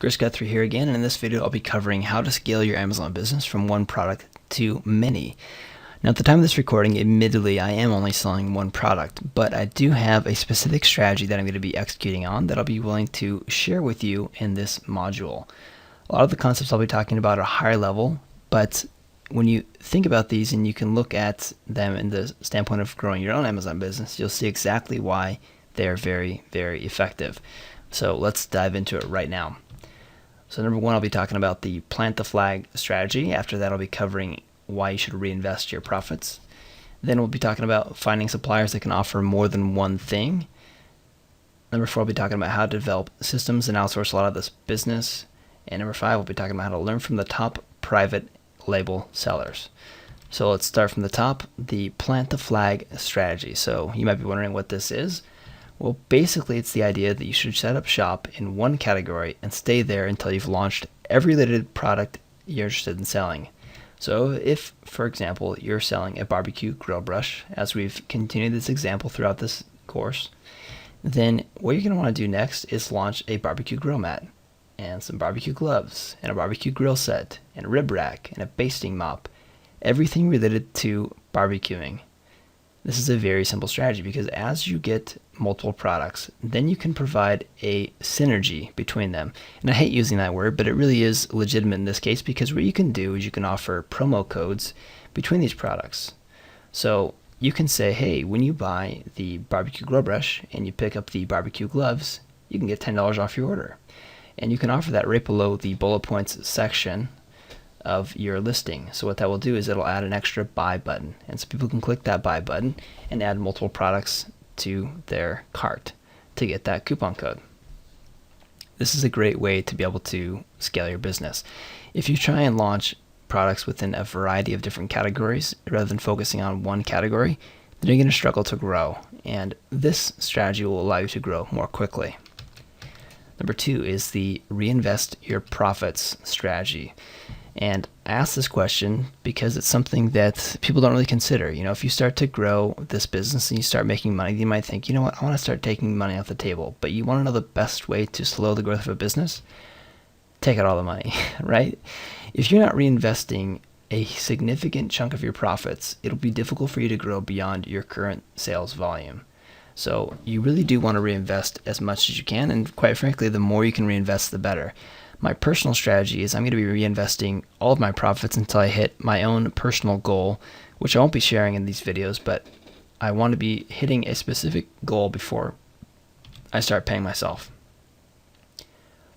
Chris Guthrie here again, and in this video I'll be covering how to scale your Amazon business from one product to many. Now at the time of this recording, admittedly I am only selling one product, but I do have a specific strategy that I'm going to be executing on that I'll be willing to share with you in this module. A lot of the concepts I'll be talking about are higher level, but when you think about these and you can look at them in the standpoint of growing your own Amazon business, you'll see exactly why they're very, very effective. So let's dive into it right now. So number one, I'll be talking about the plant the flag strategy. After that, I'll be covering why you should reinvest your profits. Then we'll be talking about finding suppliers that can offer more than one thing. Number four, I'll be talking about how to develop systems and outsource a lot of this business. And number five, we'll be talking about how to learn from the top private label sellers. So let's start from the top, the plant the flag strategy. So you might be wondering what this is. Well, basically it's the idea that you should set up shop in one category and stay there until you've launched every related product you're interested in selling. So if, for example, you're selling a barbecue grill brush, as we've continued this example throughout this course, then what you're going to want to do next is launch a barbecue grill mat and some barbecue gloves and a barbecue grill set and a rib rack and a basting mop, everything related to barbecuing. This is a very simple strategy because as you get multiple products, then you can provide a synergy between them. And I hate using that word, but it really is legitimate in this case because what you can do is you can offer promo codes between these products. So you can say, hey, when you buy the barbecue grill brush and you pick up the barbecue gloves, you can get $10 off your order. And you can offer that right below the bullet points section of your listing. So what that will do is it'll add an extra buy button, and so people can click that buy button and add multiple products to their cart to get that coupon code. This is a great way to be able to scale your business. If you try and launch products within a variety of different categories rather than focusing on one category, then you're going to struggle to grow, and this strategy will allow you to grow more quickly. Number two is the reinvest your profits strategy. And I ask this question because it's something that people don't really consider. You know, if you start to grow this business and you start making money, you might think, you know what, I want to start taking money off the table. But you want to know the best way to slow the growth of a business? Take out all the money, right? If you're not reinvesting a significant chunk of your profits, it'll be difficult for you to grow beyond your current sales volume. So you really do want to reinvest as much as you can, and quite frankly, the more you can reinvest, the better. My personal strategy is I'm going to be reinvesting all of my profits until I hit my own personal goal, which I won't be sharing in these videos, but I want to be hitting a specific goal before I start paying myself.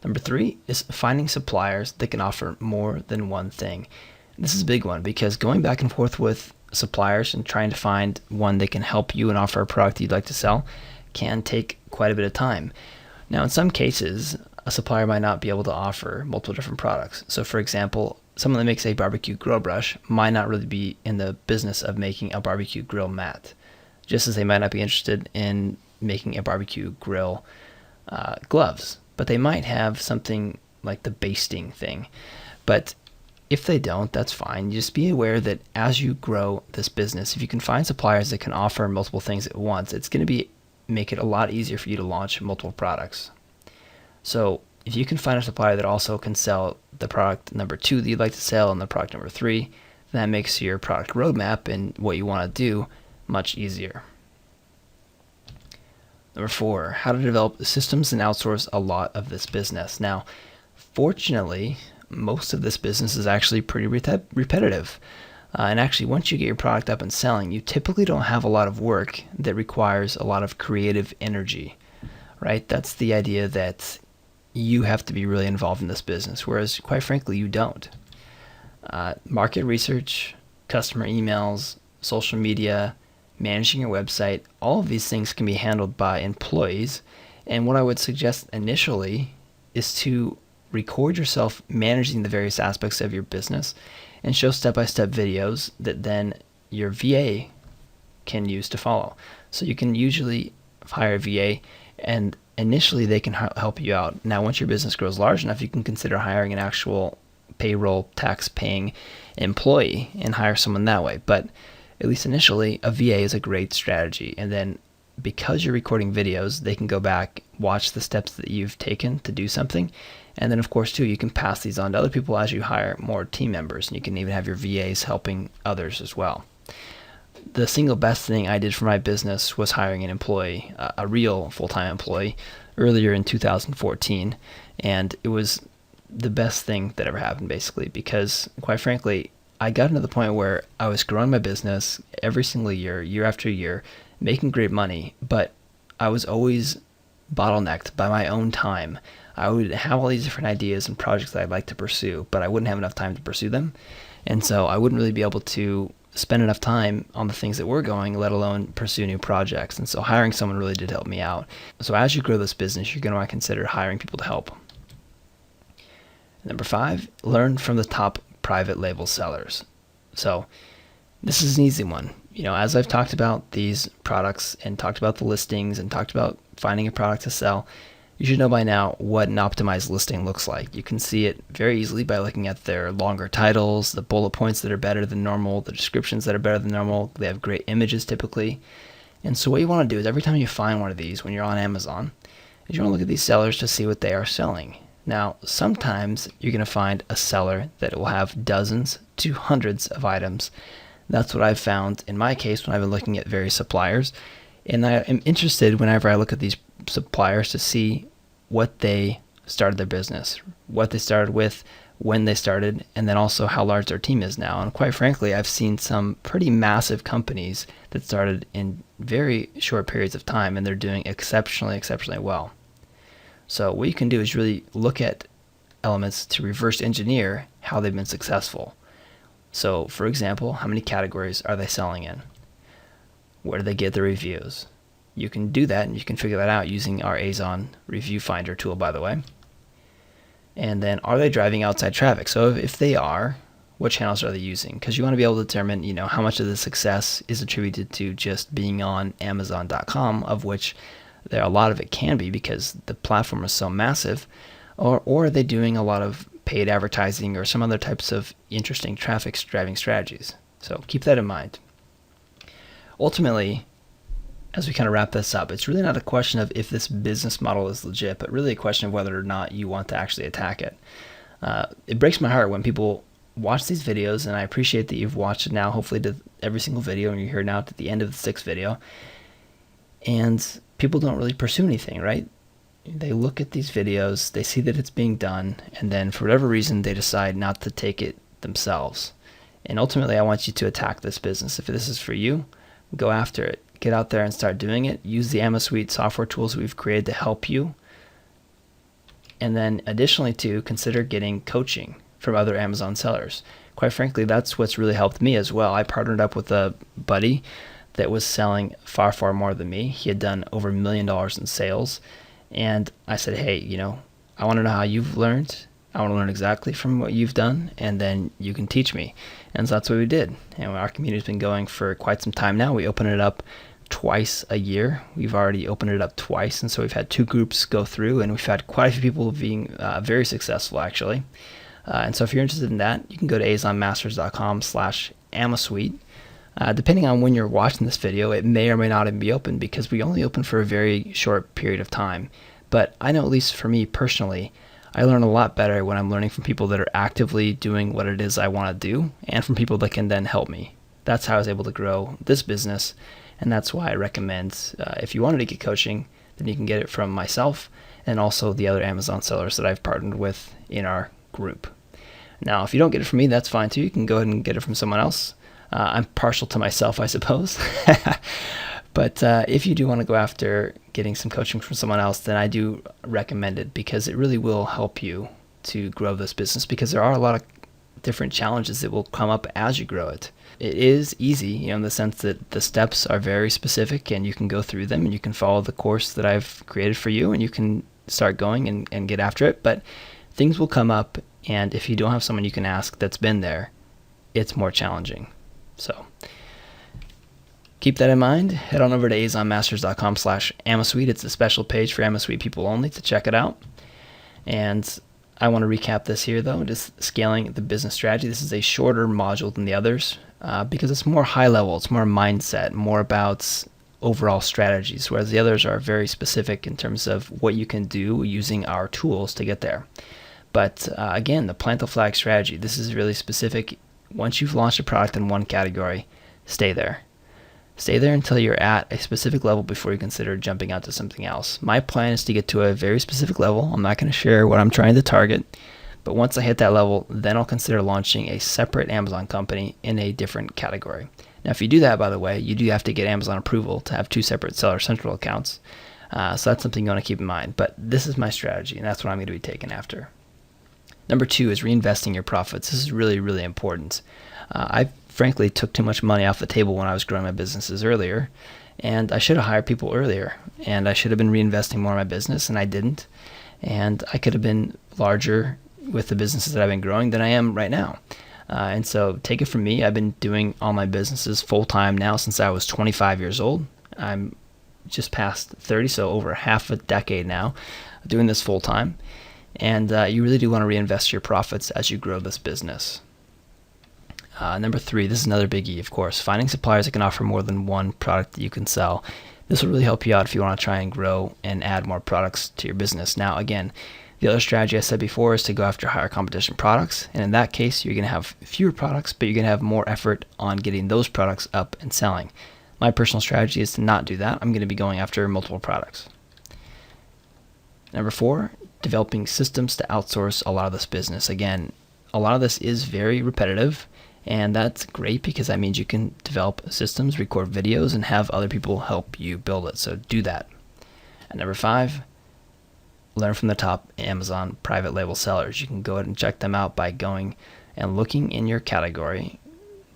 Number three is finding suppliers that can offer more than one thing. This is a big one because going back and forth with suppliers and trying to find one that can help you and offer a product you'd like to sell can take quite a bit of time. Now, in some cases, a supplier might not be able to offer multiple different products. So for example, someone that makes a barbecue grill brush might not really be in the business of making a barbecue grill mat, just as they might not be interested in making a barbecue grill gloves, but they might have something like the basting thing. But if they don't, that's fine. You just be aware that as you grow this business, if you can find suppliers that can offer multiple things at once, it's going to make it a lot easier for you to launch multiple products. So if you can find a supplier that also can sell the product number two that you'd like to sell and the product number three, that makes your product roadmap and what you want to do much easier. Number four, how to develop systems and outsource a lot of this business. Now, fortunately, most of this business is actually pretty repetitive. And actually, once you get your product up and selling, you typically don't have a lot of work that requires a lot of creative energy, right? That's the idea that you have to be really involved in this business, whereas quite frankly, you don't. Market research, customer emails, social media, managing your website, all of these things can be handled by employees. And what I would suggest initially is to record yourself managing the various aspects of your business and show step-by-step videos that then your VA can use to follow. So you can usually hire a VA and initially they can help you out. Now, once your business grows large enough, you can consider hiring an actual payroll tax paying employee and hire someone that way. But at least initially, a VA is a great strategy. And then because you're recording videos, they can go back, watch the steps that you've taken to do something, And then, of course, too, you can pass these on to other people as you hire more team members, and you can even have your VAs helping others as well. The single best thing I did for my business was hiring an employee, a real full-time employee, earlier in 2014, and it was the best thing that ever happened, basically, because, quite frankly, I got into the point where I was growing my business every single year, year after year, making great money, but I was always bottlenecked by my own time. I would have all these different ideas and projects that I'd like to pursue, but I wouldn't have enough time to pursue them. And so I wouldn't really be able to spend enough time on the things that were going, let alone pursue new projects. And so hiring someone really did help me out. So as you grow this business, you're going to want to consider hiring people to help. Number 5, learn from the top private label sellers. So this is an easy one. As I've talked about these products and talked about the listings and talked about finding a product to sell, you should know by now what an optimized listing looks like. You can see it very easily by looking at their longer titles, the bullet points that are better than normal, the descriptions that are better than normal. They have great images typically. And so what you want to do is every time you find one of these when you're on Amazon, is you want to look at these sellers to see what they are selling. Now, sometimes you're going to find a seller that will have dozens to hundreds of items. That's what I've found in my case when I've been looking at various suppliers. And I am interested whenever I look at these suppliers to see what they started their business, what they started with, when they started, and then also how large their team is now. And quite frankly, I've seen some pretty massive companies that started in very short periods of time, and they're doing exceptionally well. So what you can do is really look at elements to reverse engineer how they've been successful. So, for example, how many categories are they selling in? Where do they get the reviews? You can do that, and you can figure that out using our Amazon Review Finder tool, by the way. And then, are they driving outside traffic? So if they are, what channels are they using? Because you want to be able to determine, how much of the success is attributed to just being on Amazon.com, of which a lot of it can be because the platform is so massive, or are they doing a lot of paid advertising or some other types of interesting traffic driving strategies? So keep that in mind. Ultimately, as we kind of wrap this up, it's really not a question of if this business model is legit, but really a question of whether or not you want to actually attack it. It breaks my heart when people watch these videos, and I appreciate that you've watched it now, hopefully to every single video, and you're here now to the end of the 6th video, and people don't really pursue anything, right? They look at these videos, they see that it's being done, and then for whatever reason, they decide not to take it themselves. And ultimately, I want you to attack this business. If this is for you, go after it. Get out there and start doing it. Use the AmaSuite software tools we've created to help you. And then additionally, too, consider getting coaching from other Amazon sellers. Quite frankly, that's what's really helped me as well. I partnered up with a buddy that was selling far more than me. He had done over $1 million in sales. And I said, hey, I want to know how you've learned. I want to learn exactly from what you've done, and then you can teach me. And so that's what we did. And our community's been going for quite some time now. We open it up twice a year. We've already opened it up twice, and so we've had 2 groups go through, and we've had quite a few people being very successful, actually. And so if you're interested in that, you can go to azonmasters.com/AmaSuite. Depending on when you're watching this video, it may or may not even be open because we only open for a very short period of time. But I know, at least for me personally, I learn a lot better when I'm learning from people that are actively doing what it is I want to do, and from people that can then help me. That's how I was able to grow this business, and that's why I recommend if you wanted to get coaching, then you can get it from myself and also the other Amazon sellers that I've partnered with in our group. Now, if you don't get it from me, that's fine too. You can go ahead and get it from someone else. I'm partial to myself, I suppose. But if you do want to go after getting some coaching from someone else, then I do recommend it because it really will help you to grow this business, because there are a lot of different challenges that will come up as you grow it. It is easy, in the sense that the steps are very specific and you can go through them and you can follow the course that I've created for you and you can start going and get after it. But things will come up, and if you don't have someone you can ask that's been there, it's more challenging. So keep that in mind. Head on over to azonmasters.com/AmaSuite. It's a special page for AmaSuite people only to check it out. And I want to recap this here, though, just scaling the business strategy. This is a shorter module than the others because it's more high level. It's more mindset, more about overall strategies, whereas the others are very specific in terms of what you can do using our tools to get there. But again, the plant the flag strategy, this is really specific. Once you've launched a product in one category, stay there. Stay there until you're at a specific level before you consider jumping out to something else. My plan is to get to a very specific level. I'm not going to share what I'm trying to target, but once I hit that level, then I'll consider launching a separate Amazon company in a different category. Now, if you do that, by the way, you do have to get Amazon approval to have 2 separate Seller Central accounts. So that's something you want to keep in mind. But this is my strategy, and that's what I'm going to be taking after. Number 2 is reinvesting your profits. This is really, really important. I frankly took too much money off the table when I was growing my businesses earlier, and I should have hired people earlier, and I should have been reinvesting more in my business, and I didn't. And I could have been larger with the businesses that I've been growing than I am right now. And so take it from me, I've been doing all my businesses full-time now since I was 25 years old. I'm just past 30, so over half a decade now doing this full-time. And you really do want to reinvest your profits as you grow this business. Number 3, this is another biggie, of course, finding suppliers that can offer more than one product that you can sell. This will really help you out if you want to try and grow and add more products to your business. Now, again, the other strategy I said before is to go after higher competition products. And in that case, you're going to have fewer products, but you're going to have more effort on getting those products up and selling. My personal strategy is to not do that. I'm going to be going after multiple products. Number 4, developing systems to outsource a lot of this business. Again, a lot of this is very repetitive, and that's great because that means you can develop systems, record videos, and have other people help you build it. So do that. And number 5, learn from the top Amazon private label sellers. You can go ahead and check them out by going and looking in your category,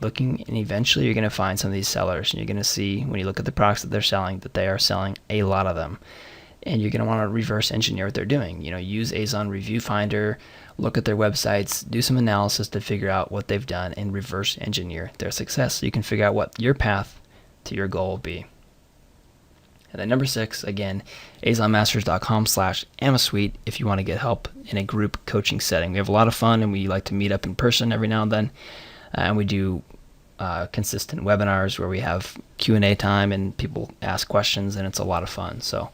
and eventually you're going to find some of these sellers, and you're going to see when you look at the products that they're selling that they are selling a lot of them. And you're going to want to reverse engineer what they're doing. Use Amazon Review Finder, look at their websites, do some analysis to figure out what they've done, and reverse engineer their success so you can figure out what your path to your goal will be. And then number 6, again, AmazonMasters.com/AmaSuite if you want to get help in a group coaching setting. We have a lot of fun, and we like to meet up in person every now and then. And we do consistent webinars where we have Q&A time and people ask questions, and it's a lot of fun. So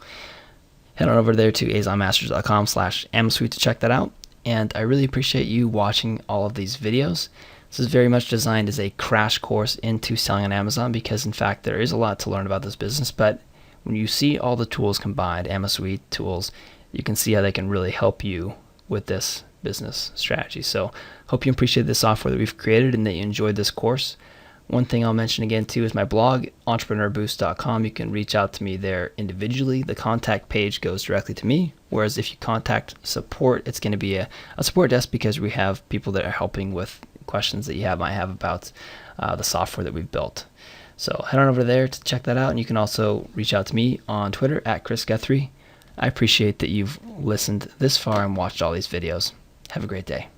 head on over there to AmazonMasters.com/AmaSuite to check that out. And I really appreciate you watching all of these videos. This is very much designed as a crash course into selling on Amazon because, in fact, there is a lot to learn about this business. But when you see all the tools combined, AmaSuite tools, you can see how they can really help you with this business strategy. So hope you appreciate the software that we've created and that you enjoyed this course. One thing I'll mention again too is my blog, entrepreneurboost.com. You can reach out to me there individually. The contact page goes directly to me, whereas if you contact support, it's going to be a support desk because we have people that are helping with questions that you might have about the software that we've built. So head on over there to check that out, and you can also reach out to me on Twitter @ChrisGuthrie. I appreciate that you've listened this far and watched all these videos. Have a great day.